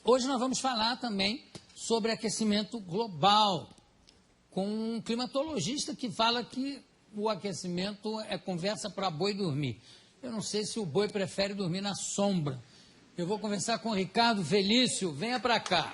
Hoje nós vamos falar também sobre aquecimento global, com um climatologista que fala que o aquecimento é conversa para boi dormir. Eu não sei se o boi prefere dormir na sombra. Eu vou conversar com o Ricardo Felício. Venha para cá.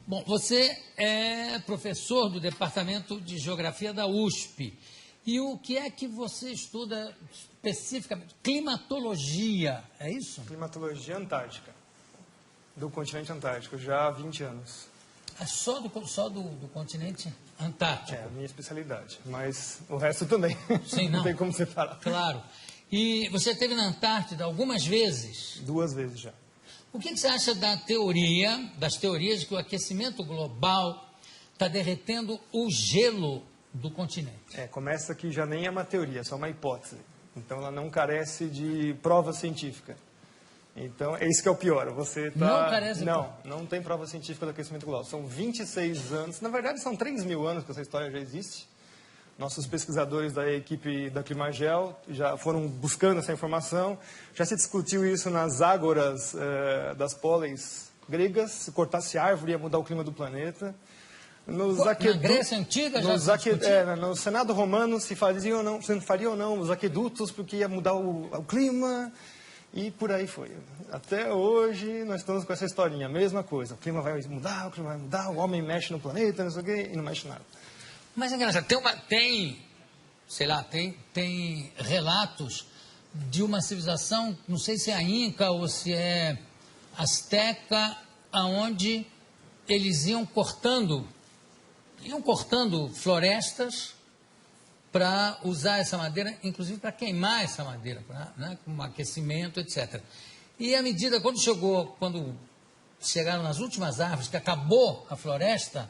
Bom, você é professor do Departamento de Geografia da USP. E o que é que você estuda especificamente? Climatologia, é isso? Climatologia antártica, do continente antártico, já há 20 anos. É só do continente antártico? É a minha especialidade, mas o resto também. Sim, não. Não tem como separar. Claro. E você esteve na Antártida algumas vezes? 2 vezes já. O que você acha das teorias de que o aquecimento global está derretendo o gelo do continente? Começa que já nem é uma teoria, é só uma hipótese. Então ela não carece de prova científica. Então é isso que é o pior. Você tá... Não carece de prova? Não tem prova científica do aquecimento global. São 26 anos, na verdade são 3.000 anos que essa história já existe. Nossos pesquisadores da equipe da Climagel já foram buscando essa informação. Já se discutiu isso nas ágoras das póleis gregas. Se cortasse árvore ia mudar o clima do planeta. Na Grécia Antiga já se discutiu? No Senado Romano se faria ou não os aquedutos porque ia mudar o clima. E por aí foi. Até hoje nós estamos com essa historinha, a mesma coisa. O clima vai mudar, o homem mexe no planeta, não sei o quê, e não mexe nada. Mas é engraçado, tem relatos de uma civilização, não sei se é a Inca ou se é Azteca, aonde eles iam cortando florestas para usar essa madeira, inclusive para queimar essa madeira, com aquecimento, etc. E à medida, quando chegaram nas últimas árvores, que acabou a floresta,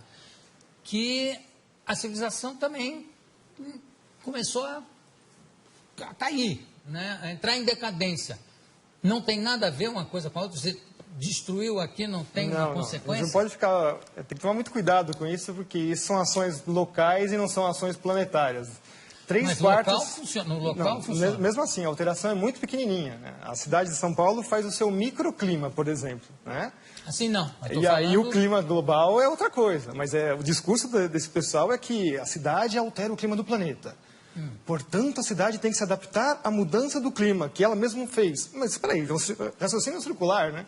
que a civilização também começou a cair, a entrar em decadência. Não tem nada a ver uma coisa com a outra. Você destruiu aqui, não tem uma consequência? Não pode ficar... Tem que tomar muito cuidado com isso, porque isso são ações locais e não são ações planetárias. Mas no local funciona. Mesmo assim, a alteração é muito pequenininha. A cidade de São Paulo faz o seu microclima, por exemplo. Assim não. E aí o clima global é outra coisa. Mas o discurso desse pessoal é que a cidade altera o clima do planeta. Portanto, a cidade tem que se adaptar à mudança do clima, que ela mesma fez. Mas espera aí, raciocínio circular, né?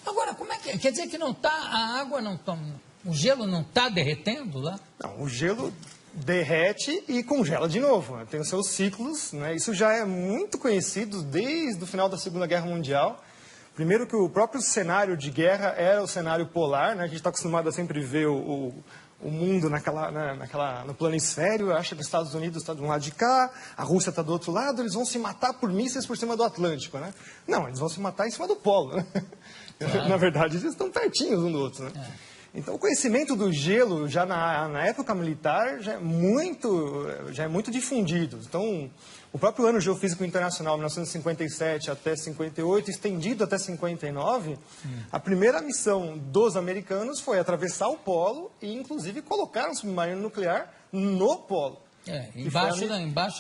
Agora, como é que é? Quer dizer que a água não está... O gelo não está derretendo lá? Não, o gelo derrete e congela de novo. Tem os seus ciclos, Isso já é muito conhecido desde o final da Segunda Guerra Mundial. Primeiro que o próprio cenário de guerra era o cenário polar, A gente está acostumado a sempre ver o mundo no planisfério, acha que os Estados Unidos está de um lado de cá, a Rússia está do outro lado, eles vão se matar por mísseis por cima do Atlântico, Não, eles vão se matar em cima do polo, Claro. Na verdade, eles estão pertinhos um do outro, Então, o conhecimento do gelo, já na época militar, já é muito difundido. Então, o próprio Ano Geofísico Internacional, 1957 até 58, estendido até 59, a primeira missão dos americanos foi atravessar o polo e, inclusive, colocar um submarino nuclear no polo. Embaixo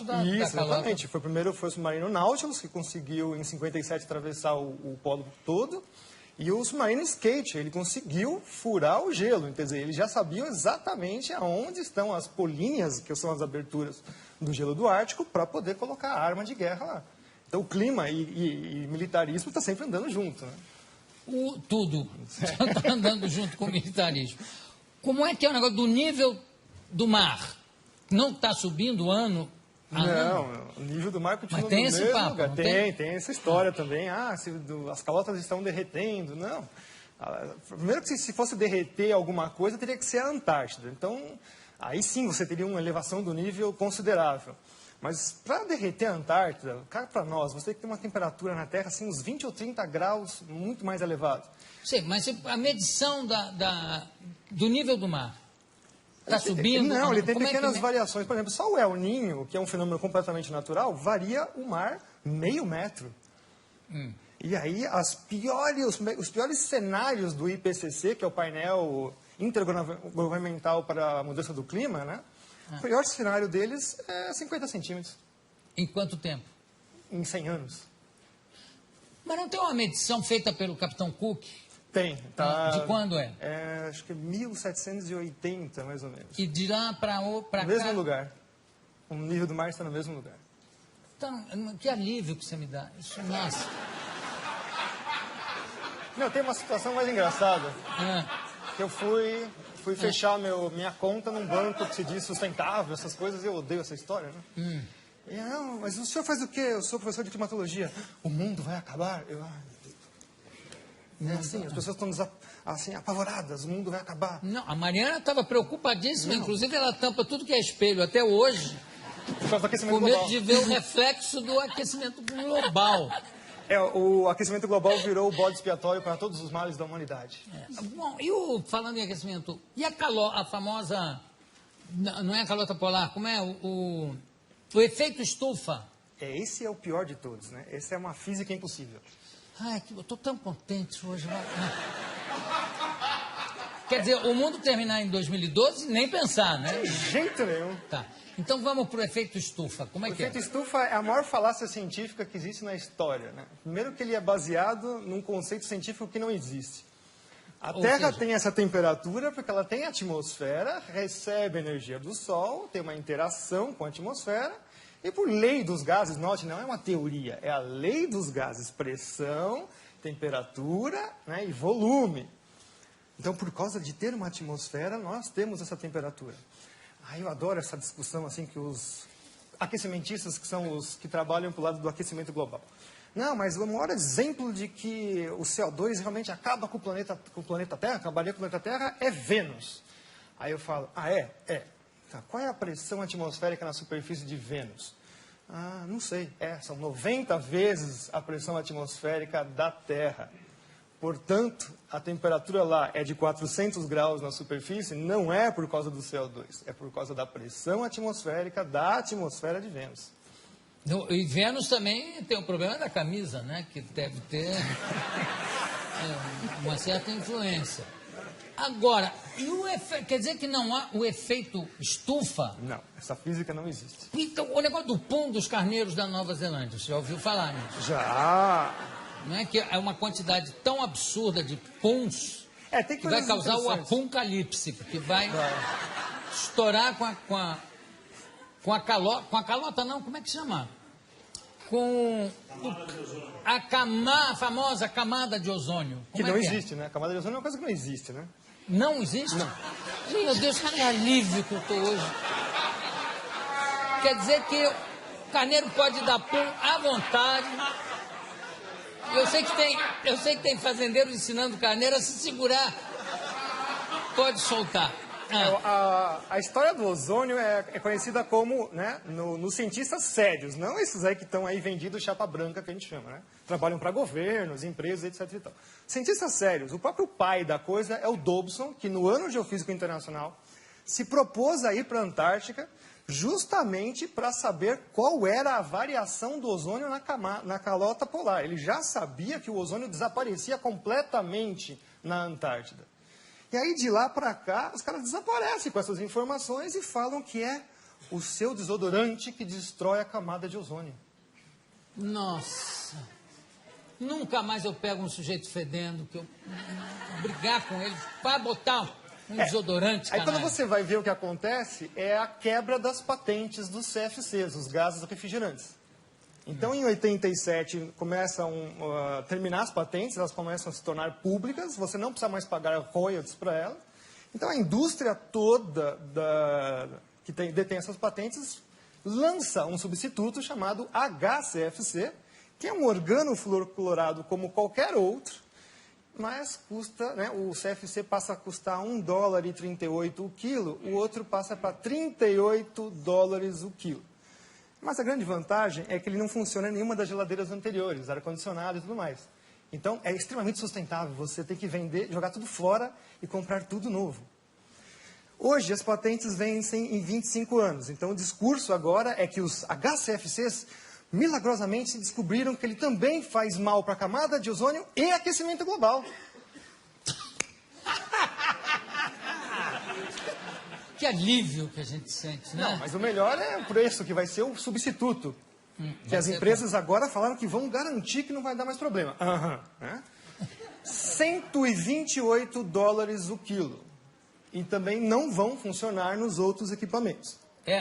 da Isso, calota. exatamente. Foi o submarino Nautilus, que conseguiu, em 57, atravessar o polo todo. E o submarino Skate, ele conseguiu furar o gelo, quer dizer, eles já sabiam exatamente aonde estão as políneas, que são as aberturas do gelo do Ártico, para poder colocar a arma de guerra lá. Então, o clima e militarismo está sempre andando junto, Tudo está andando junto com o militarismo. Como é que é o negócio do nível do mar? Não está subindo ano? Não, o nível do mar continua no mesmo lugar. Tem essa história também. As calotas estão derretendo. Não. Primeiro que se fosse derreter alguma coisa, teria que ser a Antártida. Então, aí sim você teria uma elevação do nível considerável. Mas para derreter a Antártida, cá para nós, você tem que ter uma temperatura na Terra, assim, uns 20 ou 30 graus, muito mais elevado. Sim, mas a medição do nível do mar Está subindo? Não, ele tem Como pequenas é que... variações. Por exemplo, só o El Niño, que é um fenômeno completamente natural, varia o mar meio metro. E aí, os piores cenários do IPCC, que é o painel intergovernamental para a mudança do clima, né? O pior cenário deles é 50 centímetros. Em quanto tempo? Em 100 anos. Mas não tem uma medição feita pelo Capitão Cook? Tem. Tá, De quando é? Acho que 1780, mais ou menos. E de lá para cá... No mesmo lugar. O nível do mar está no mesmo lugar. Então, que alívio que você me dá. Isso, nossa. Não, tem uma situação mais engraçada. Que eu fui fechar minha conta num banco que se diz sustentável, essas coisas, e eu odeio essa história, né? E, não, mas o senhor faz o quê? Eu sou professor de climatologia. O mundo vai acabar? Assim, as pessoas estão assim, apavoradas, o mundo vai acabar. Não, a Mariana estava preocupadíssima, inclusive ela tampa tudo que é espelho até hoje, Por causa do aquecimento com medo global. de ver o reflexo do aquecimento global. O aquecimento global virou o bode expiatório para todos os males da humanidade. Bom, falando em aquecimento, e a famosa, não é a calota polar, como é o efeito estufa? Esse é o pior de todos, né? Essa é uma física impossível. Ai, eu estou tão contente hoje. Quer dizer, o mundo terminar em 2012, nem pensar, né? De jeito nenhum. Tá. Então vamos para o efeito estufa. Como é O que é? efeito estufa é a maior falácia científica que existe na história, né? Primeiro que ele é baseado num conceito científico que não existe. A Terra tem essa temperatura porque ela tem atmosfera, recebe energia do Sol, tem uma interação com a atmosfera, e por lei dos gases, note, não é uma teoria, é a lei dos gases, pressão, temperatura, né, e volume. Então, por causa de ter uma atmosfera, nós temos essa temperatura. Eu adoro essa discussão assim que os aquecimentistas, que são os que trabalham para o lado do aquecimento global. Não, mas o maior exemplo de que o CO2 realmente acaba com o planeta Terra, acabaria com o planeta Terra, é Vênus. Aí eu falo, é? Tá, qual é a pressão atmosférica na superfície de Vênus? Não sei. São 90 vezes a pressão atmosférica da Terra. Portanto, a temperatura lá é de 400 graus na superfície, não é por causa do CO2, é por causa da pressão atmosférica da atmosfera de Vênus. E Vênus também tem o problema da camisa, né? Que deve ter uma certa influência. Agora, quer dizer que não há o efeito estufa? Não, essa física não existe. Então, o negócio do pum dos carneiros da Nova Zelândia, você já ouviu falar nisso? Já! Não é que é uma quantidade tão absurda de puns que vai causar o apocalipse, porque vai estourar com a calota não, como é que chama? Com a famosa camada de ozônio. Que não existe, né? A camada de ozônio é uma coisa que não existe, né? Não existe? Não. Meu Deus, que alívio que eu estou hoje. Quer dizer que o carneiro pode dar pum à vontade. Eu sei que tem fazendeiros ensinando o carneiro a se segurar. Pode soltar. A história do ozônio é conhecida como, né, nos cientistas sérios, não esses aí que estão aí vendidos chapa branca, que a gente chama, né? Trabalham para governos, empresas, etc. E tal. Cientistas sérios, o próprio pai da coisa é o Dobson, que no Ano Geofísico Internacional se propôs a ir para a Antártica justamente para saber qual era a variação do ozônio na calota polar. Ele já sabia que o ozônio desaparecia completamente na Antártida. E aí, de lá para cá, os caras desaparecem com essas informações e falam que é o seu desodorante que destrói a camada de ozônio. Nossa! Nunca mais eu pego um sujeito fedendo, que eu brigar com ele, para botar um desodorante, Aí, quando você vai ver o que acontece, é a quebra das patentes dos CFCs, os gases refrigerantes. Então, em 87, começam a terminar as patentes, elas começam a se tornar públicas, você não precisa mais pagar royalties para elas. Então, a indústria toda que detém essas patentes lança um substituto chamado HCFC, que é um organofluorclorado como qualquer outro, mas custa, né, o CFC passa a custar $1,38 o quilo, o outro passa para $38 o quilo. Mas a grande vantagem é que ele não funciona em nenhuma das geladeiras anteriores, ar-condicionado e tudo mais. Então, é extremamente sustentável. Você tem que vender, jogar tudo fora e comprar tudo novo. Hoje, as patentes vencem em 25 anos. Então, o discurso agora é que os HCFCs, milagrosamente, descobriram que ele também faz mal para a camada de ozônio e aquecimento global. Que alívio que a gente sente, né? Não, mas o melhor é o preço, que vai ser o substituto. Que as empresas agora falaram que vão garantir que não vai dar mais problema. Né? $128 o quilo. E também não vão funcionar nos outros equipamentos.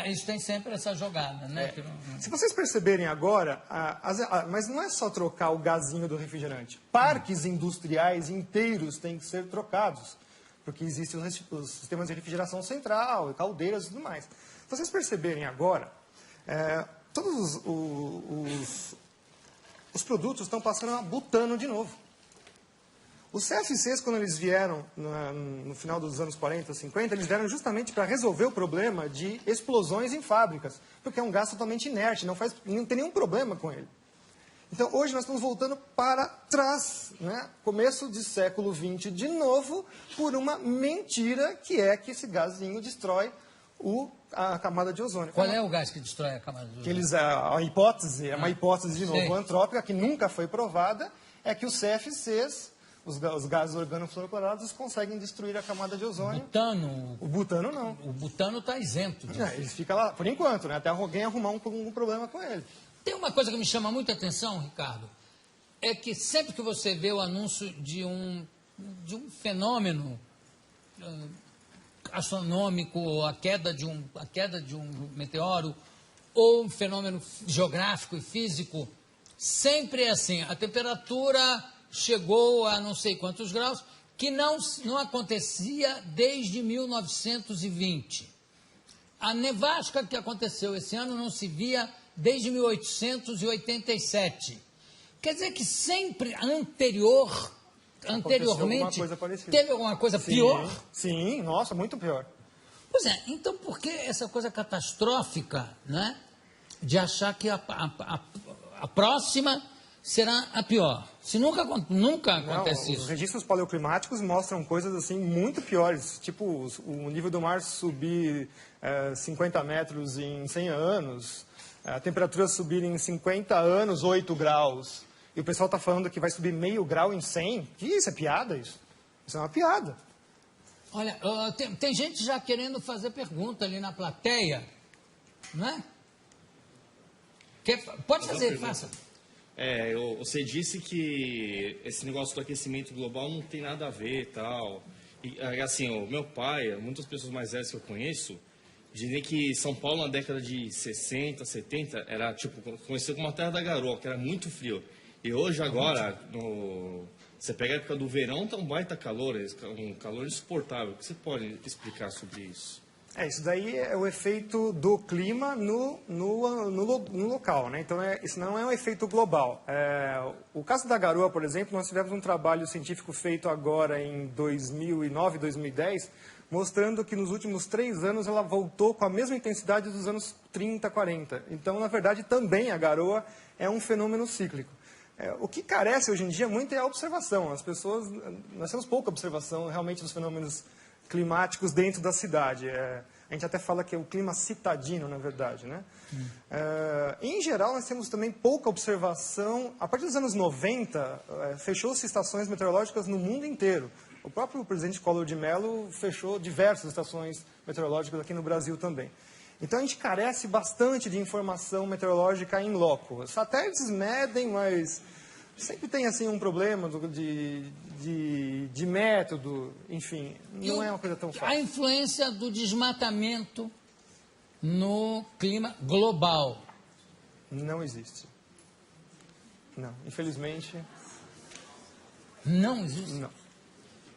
Isso tem sempre essa jogada, né? Se vocês perceberem agora, mas não é só trocar o gazinho do refrigerante. Parques industriais inteiros têm que ser trocados, porque existem os sistemas de refrigeração central, caldeiras e tudo mais. Se vocês perceberem agora, todos os produtos estão passando a butano de novo. Os CFCs, quando eles vieram no final dos anos 40, 50, eles vieram justamente para resolver o problema de explosões em fábricas, porque é um gás totalmente inerte, não tem nenhum problema com ele. Então, hoje nós estamos voltando para trás, né? Começo de século XX de novo, por uma mentira que é que esse gazinho destrói a camada de ozônio. Qual é o gás que destrói a camada de ozônio? A hipótese, é uma hipótese de novo antrópica, que nunca foi provada, é que os CFCs, os gases organofluorocorados, conseguem destruir a camada de ozônio. O butano não. O butano está isento disso. Ele fica lá, por enquanto, né? Até alguém arrumar um problema com ele. Tem uma coisa que me chama muita atenção, Ricardo, é que sempre que você vê o anúncio de um fenômeno astronômico, a queda de um meteoro, ou um fenômeno geográfico e físico, sempre é assim, a temperatura chegou a não sei quantos graus, que não acontecia desde 1920. A nevasca que aconteceu esse ano não se via desde 1887. Quer dizer que sempre anteriormente, teve alguma coisa pior? Sim, nossa, muito pior. Pois é, então por que essa coisa catastrófica, né, de achar que a próxima será a pior? Se nunca acontece isso. Os registros paleoclimáticos mostram coisas assim muito piores, tipo o nível do mar subir 50 metros em 100 anos, a temperatura subir em 50 anos 8 graus, e o pessoal está falando que vai subir meio grau em 100. Que isso? É piada isso? Isso é uma piada. Olha, tem gente já querendo fazer pergunta ali na plateia, não é? Pode fazer, faça. Você disse que esse negócio do aquecimento global não tem nada a ver e tal. E, assim, o meu pai, muitas pessoas mais velhas que eu conheço, dizem que São Paulo na década de 60, 70, era tipo, conhecido como a terra da garoa, que era muito frio. E hoje, agora, você pega a época do verão, tá um baita calor, um calor insuportável. O que você pode explicar sobre isso? Isso daí é o efeito do clima no local, né? Então, isso não é um efeito global. O caso da garoa, por exemplo, nós tivemos um trabalho científico feito agora em 2009, 2010, mostrando que nos últimos 3 anos ela voltou com a mesma intensidade dos anos 30, 40. Então, na verdade, também a garoa é um fenômeno cíclico. O que carece hoje em dia muito é a observação. Nós temos pouca observação realmente dos fenômenos climáticos dentro da cidade. A gente até fala que é o clima citadino, na verdade, né? Em geral, nós temos também pouca observação. A partir dos anos 90, fechou-se estações meteorológicas no mundo inteiro. O próprio presidente Collor de Mello fechou diversas estações meteorológicas aqui no Brasil também. Então, a gente carece bastante de informação meteorológica in loco. Os satélites medem, mas sempre tem assim um problema de método, enfim, não é uma coisa tão fácil. A influência do desmatamento no clima global? Não existe. Não, infelizmente. Não existe? Não.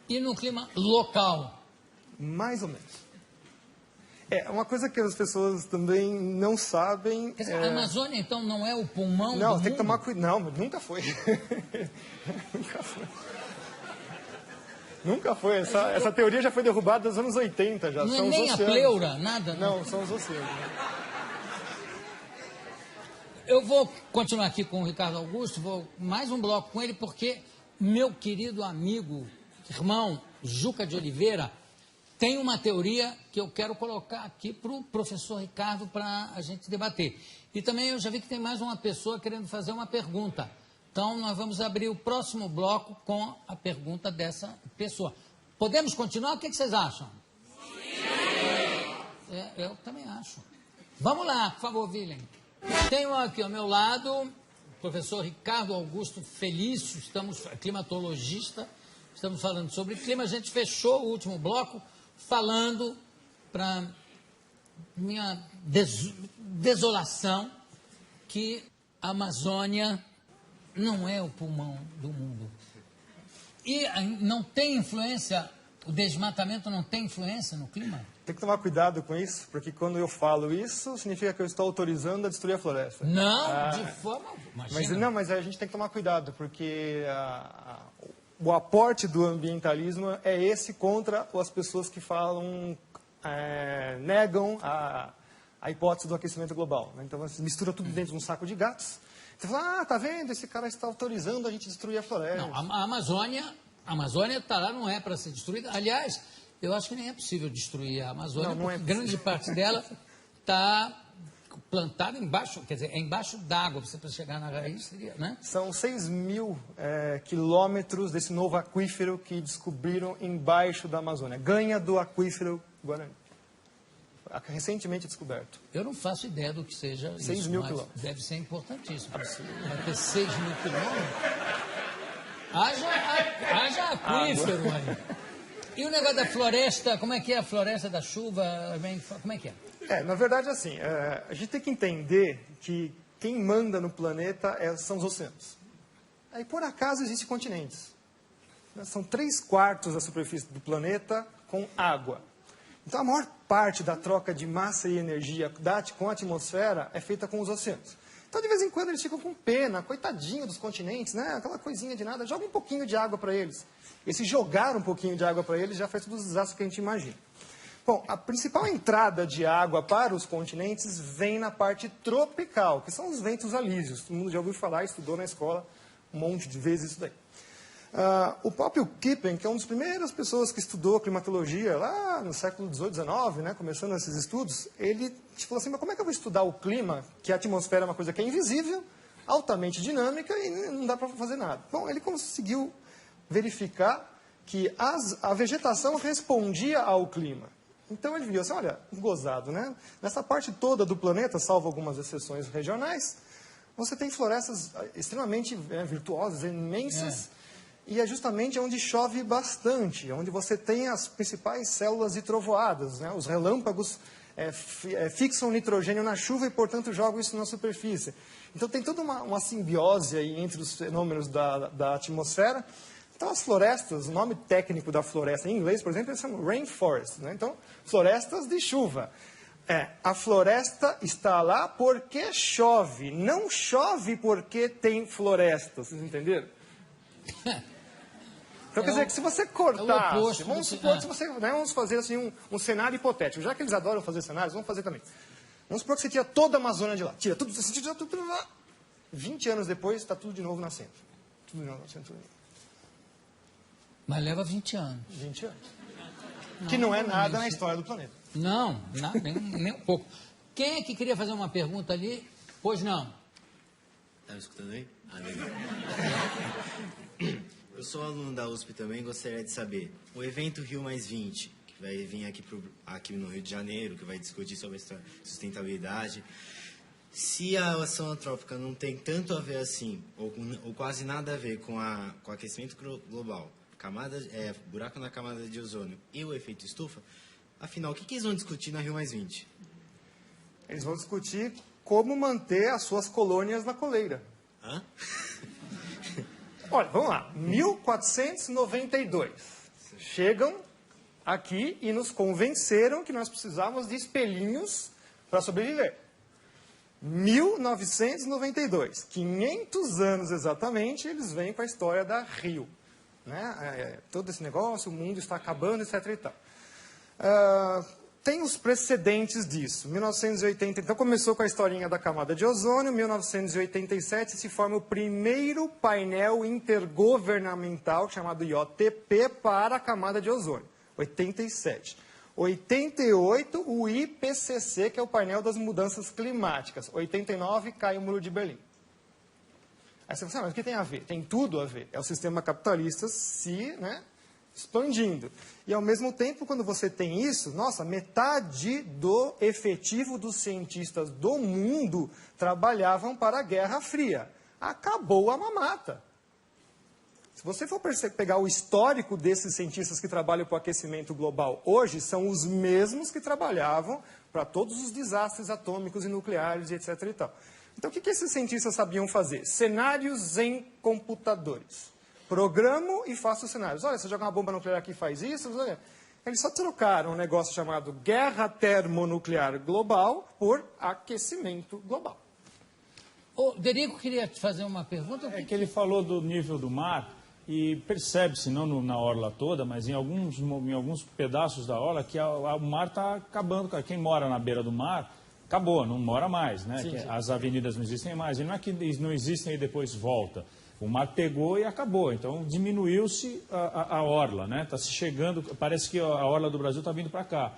E no clima local? Mais ou menos. Uma coisa que as pessoas também não sabem... Quer dizer, a Amazônia, então, não é o pulmão Não, do tem mundo? que tomar cuidado. Não, nunca foi. Nunca foi. Nunca foi. Essa teoria já foi derrubada nos anos 80. Já. Não são é nem os a oceanos. pleura, nada? Não, são os oceanos. Eu vou continuar aqui com o Ricardo Augusto, vou mais um bloco com ele, porque meu querido amigo, irmão, Juca de Oliveira, tem uma teoria que eu quero colocar aqui para o professor Ricardo para a gente debater. E também eu já vi que tem mais uma pessoa querendo fazer uma pergunta. Então, nós vamos abrir o próximo bloco com a pergunta dessa pessoa. Podemos continuar? O que vocês acham? Sim! Eu também acho. Vamos lá, por favor, Willem. Tenho aqui ao meu lado o professor Ricardo Augusto Felício, climatologista, estamos falando sobre clima. A gente fechou o último bloco falando, para minha desolação, que a Amazônia não é o pulmão do mundo. E não tem influência, o desmatamento não tem influência no clima? Tem que tomar cuidado com isso, porque quando eu falo isso, significa que eu estou autorizando a destruir a floresta. Não, de forma... Mas a gente tem que tomar cuidado, porque o aporte do ambientalismo é esse contra as pessoas que falam, negam a hipótese do aquecimento global. Né? Então, você mistura tudo dentro de um saco de gatos. Você fala, tá vendo? Esse cara está autorizando a gente destruir a floresta. Não, a Amazônia está lá, não é para ser destruída. Aliás, eu acho que nem é possível destruir a Amazônia, porque grande parte dela está plantada embaixo, quer dizer, é embaixo d'água, você para chegar na raiz seria, né? São 6.000 quilômetros desse novo aquífero que descobriram embaixo da Amazônia. Ganha do aquífero Guarani. Recentemente descoberto. Eu não faço ideia do que seja 6.000 quilômetros. Deve ser importantíssimo. Vai ter 6.000 quilômetros. Haja aquífero aí. E o negócio da floresta, como é que é a floresta da chuva? Como é que é? Na verdade, assim, a gente tem que entender que quem manda no planeta são os oceanos. Aí, por acaso, existem continentes. São 3/4 da superfície do planeta com água. Então, a maior parte da troca de massa e energia com a atmosfera é feita com os oceanos. Então, de vez em quando, eles ficam com pena, coitadinho dos continentes, né? Aquela coisinha de nada, joga um pouquinho de água para eles. E se jogar um pouquinho de água para eles, já faz todos os desastres que a gente imagina. Bom, a principal entrada de água para os continentes vem na parte tropical, que são os ventos alísios. Todo mundo já ouviu falar, estudou na escola um monte de vezes isso daí. O próprio Köppen, que é uma das primeiras pessoas que estudou climatologia lá no século XVIII, XIX, né, começando esses estudos, ele falou assim, mas como é que eu vou estudar o clima, que a atmosfera é uma coisa que é invisível, altamente dinâmica e não dá para fazer nada? Bom, ele conseguiu verificar que a vegetação respondia ao clima. Então ele viu assim, olha, gozado, né? Nessa parte toda do planeta, salvo algumas exceções regionais, você tem florestas extremamente virtuosas, imensas, e é justamente onde chove bastante, onde você tem as principais células de trovoadas, né? Os relâmpagos fixam nitrogênio na chuva e, portanto, jogam isso na superfície. Então tem toda uma simbiose aí entre os fenômenos da atmosfera. Então, as florestas, o nome técnico da floresta em inglês, por exemplo, eles chamam rainforest. Né? Então, florestas de chuva. A floresta está lá porque chove, não chove porque tem floresta. Vocês entenderam? Então, quer dizer que se você cortar, vamos supor que vamos fazer assim, um cenário hipotético. Já que eles adoram fazer cenários, vamos fazer também. Vamos supor que você tira toda a Amazônia de lá. Tira tudo, você tira tudo lá. 20 anos depois, está tudo de novo nascendo. Tudo de novo nascendo, tudo de novo. Mas leva 20 anos. 20 anos. Que não é nada na história do planeta. Não, nem um pouco. Quem é que queria fazer uma pergunta ali? Pois não. Tá me escutando aí? Ah, legal. Eu sou aluno da USP também, gostaria de saber, o evento Rio+20, que vai vir aqui no Rio de Janeiro, que vai discutir sobre a sustentabilidade, se a ação antrópica não tem tanto a ver assim, ou quase nada a ver com o aquecimento global, buraco na camada de ozônio e o efeito estufa, afinal, o que eles vão discutir na Rio+20? Eles vão discutir como manter as suas colônias na coleira. Hã? Olha, vamos lá. 1492. Chegam aqui e nos convenceram que nós precisávamos de espelhinhos para sobreviver. 1992. 500 anos exatamente, eles vêm com a história da Rio. Né? Todo esse negócio, o mundo está acabando, etc. e tal. Tem os precedentes disso. 1980, então começou com a historinha da camada de ozônio. 1987 se forma o primeiro painel intergovernamental chamado IOTP para a camada de ozônio. 87. 88, o IPCC, que é o painel das mudanças climáticas. 89, cai o Muro de Berlim. Aí você fala, mas o que tem a ver? Tem tudo a ver. É o sistema capitalista se expandindo. E, ao mesmo tempo, quando você tem isso, nossa, metade do efetivo dos cientistas do mundo trabalhavam para a Guerra Fria. Acabou a mamata. Se você for pegar o histórico desses cientistas que trabalham para o aquecimento global hoje, são os mesmos que trabalhavam para todos os desastres atômicos e nucleares e etc. e tal. Então, o que esses cientistas sabiam fazer? Cenários em computadores. Programo e faço cenários. Olha, você joga uma bomba nuclear aqui e faz isso. Eles só trocaram um negócio chamado guerra termonuclear global por aquecimento global. O Derico queria te fazer uma pergunta. É que ele falou do nível do mar e percebe-se, não na orla toda, mas em alguns pedaços da orla, que o mar está acabando. Quem mora na beira do mar, acabou, não mora mais, né? Sim. As avenidas não existem mais. E não é que não existem e depois volta. O mar pegou e acabou. Então, diminuiu-se a orla, né? Está se chegando, parece que a orla do Brasil está vindo para cá.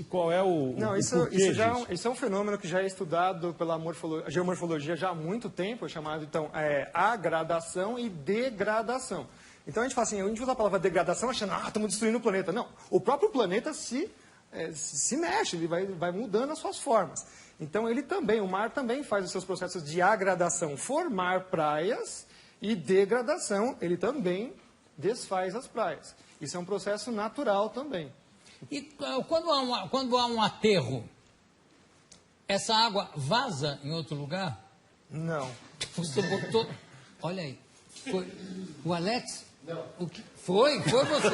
Qual é o porquê disso? Isso é um fenômeno que já é estudado pela geomorfologia já há muito tempo, chamado, então, agradação e degradação. Então, a gente fala assim, a gente usa a palavra degradação achando, estamos destruindo o planeta. Não, o próprio planeta se mexe, ele vai mudando as suas formas. Então, o mar também faz os seus processos de agradação, formar praias, e degradação, ele também desfaz as praias. Isso é um processo natural também. E quando há um aterro, essa água vaza em outro lugar? Não. Você botou... Olha aí. Foi o Alex? Não. Foi você.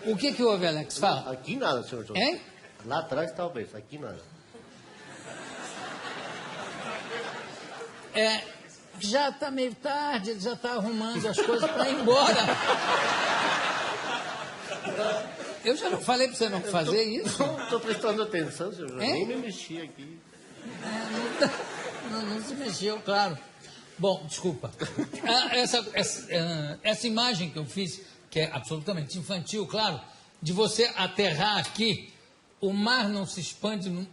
O que houve, Alex? Fala. Aqui nada, senhor João. Hein? Lá atrás talvez, aqui nada. Já está meio tarde, ele já está arrumando as coisas para ir embora. Eu já não falei para você não fazer isso? Não estou prestando atenção, senhor João. Hein? Nem me mexi aqui. Não se mexeu, claro. Bom, desculpa. Essa imagem que eu fiz, que é absolutamente infantil, claro, de você aterrar aqui, o mar não se expande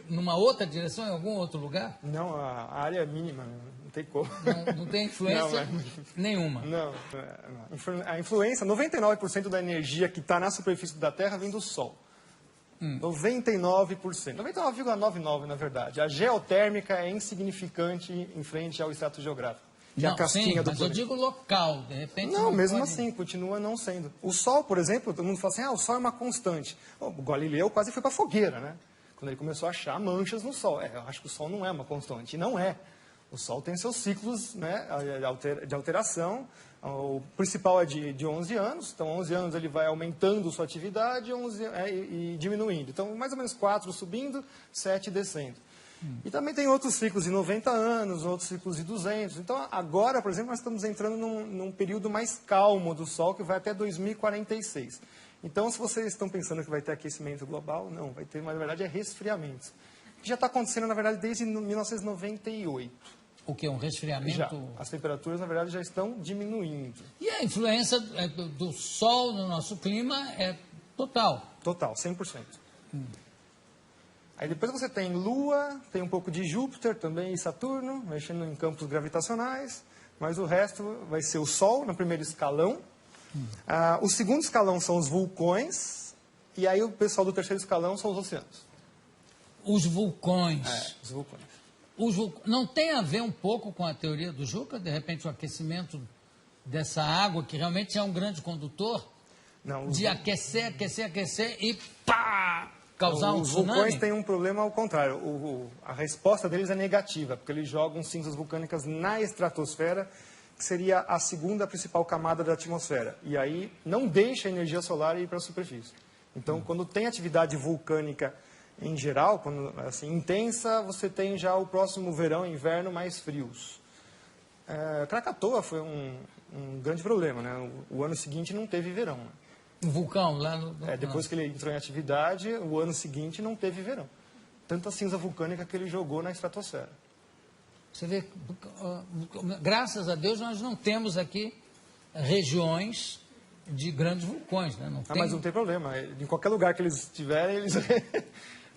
numa outra direção, em algum outro lugar? Não, a área é mínima, não tem como. Não tem influência nenhuma? Não. A influência, 99% da energia que está na superfície da Terra vem do Sol. 99%. 99,99% na verdade. A geotérmica é insignificante em frente ao extrato geográfico. Não, a casquinha do mas planeta. eu digo local, de repente... Não, mesmo assim, continua não sendo. O Sol, por exemplo, todo mundo fala assim, o Sol é uma constante. O Galileu quase foi para a fogueira, né? Quando ele começou a achar manchas no Sol. Eu acho que o Sol não é uma constante. E não é. O Sol tem seus ciclos, né, de alteração. O principal é de 11 anos. Então, 11 anos ele vai aumentando sua atividade e diminuindo. Então, mais ou menos 4 subindo, 7 descendo. E também tem outros ciclos de 90 anos, outros ciclos de 200. Então, agora, por exemplo, nós estamos entrando num período mais calmo do Sol, que vai até 2046. Então, se vocês estão pensando que vai ter aquecimento global, não, vai ter, mas na verdade é resfriamento. Que já está acontecendo, na verdade, desde 1998. O que? Um resfriamento? Já. As temperaturas, na verdade, já estão diminuindo. E a influência do Sol no nosso clima é total? Total, 100%. Aí depois você tem Lua, tem um pouco de Júpiter também e Saturno, mexendo em campos gravitacionais, mas o resto vai ser o Sol no primeiro escalão. O segundo escalão são os vulcões, e aí o pessoal do terceiro escalão são os oceanos. Os vulcões. Os vulcões. Não tem a ver um pouco com a teoria do Juca? De repente o aquecimento dessa água, que realmente é um grande condutor, Não, de aquecer e pá! Causar um os tsunami? vulcões têm um problema ao contrário. A resposta deles é negativa, porque eles jogam cinzas vulcânicas na estratosfera, que seria a segunda principal camada da atmosfera. E aí não deixa a energia solar ir para a superfície. Então, quando tem atividade vulcânica em geral, quando assim intensa, você tem já o próximo verão e inverno mais frios. Krakatoa foi um grande problema, né? O ano seguinte não teve verão. Né? Um vulcão lá no... Depois que ele entrou em atividade, o ano seguinte não teve verão. Tanta cinza vulcânica que ele jogou na estratosfera. Você vê, graças a Deus nós não temos aqui regiões de grandes vulcões, né? Não tem... Mas não tem problema. Em qualquer lugar que eles estiverem, eles...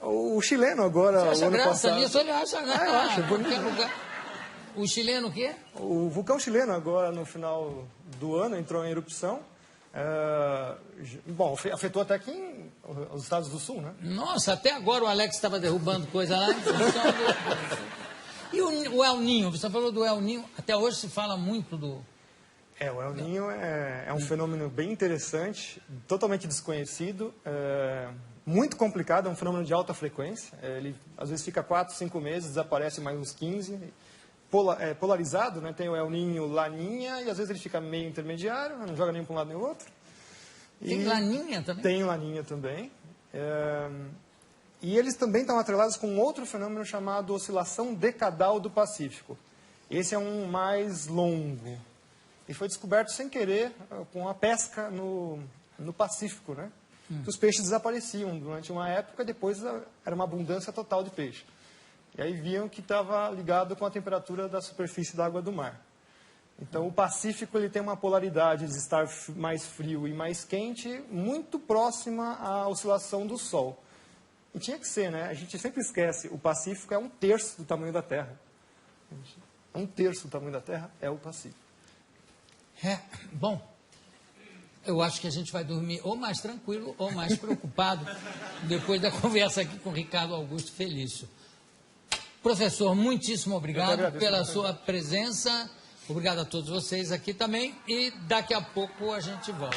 O chileno agora, Você o acha ano graça passado... nisso? Ele acha graça. eu acho, é bonito. Qualquer lugar. O chileno o quê? O vulcão chileno agora, no final do ano, entrou em erupção. Bom, afetou até aqui os Estados do Sul, né? Nossa, até agora o Alex estava derrubando coisa lá. E o El Ninho? Você falou do El Ninho. Até hoje se fala muito do... O El Ninho é um fenômeno bem interessante, totalmente desconhecido, muito complicado, é um fenômeno de alta frequência. Ele às vezes fica 4, 5 meses, desaparece mais uns 15. Polarizado, né? Tem o El Ninho Laninha, e às vezes ele fica meio intermediário, não joga nem para um lado nem o outro. Tem Laninha também? Tem Laninha também. E eles também estão atrelados com outro fenômeno chamado oscilação decadal do Pacífico. Esse é um mais longo. E foi descoberto sem querer com a pesca no Pacífico, né? Que os peixes desapareciam durante uma época, depois era uma abundância total de peixe. E aí viam que estava ligado com a temperatura da superfície da água do mar. Então, o Pacífico ele tem uma polaridade de estar mais frio e mais quente, muito próxima à oscilação do Sol. E tinha que ser, né? A gente sempre esquece, o Pacífico é 1/3 do tamanho da Terra. 1/3 do tamanho da Terra é o Pacífico. Bom, eu acho que a gente vai dormir ou mais tranquilo ou mais preocupado depois da conversa aqui com o Ricardo Augusto Felício. Professor, muitíssimo obrigado pela sua presença. Obrigado a todos vocês aqui também. E daqui a pouco a gente volta.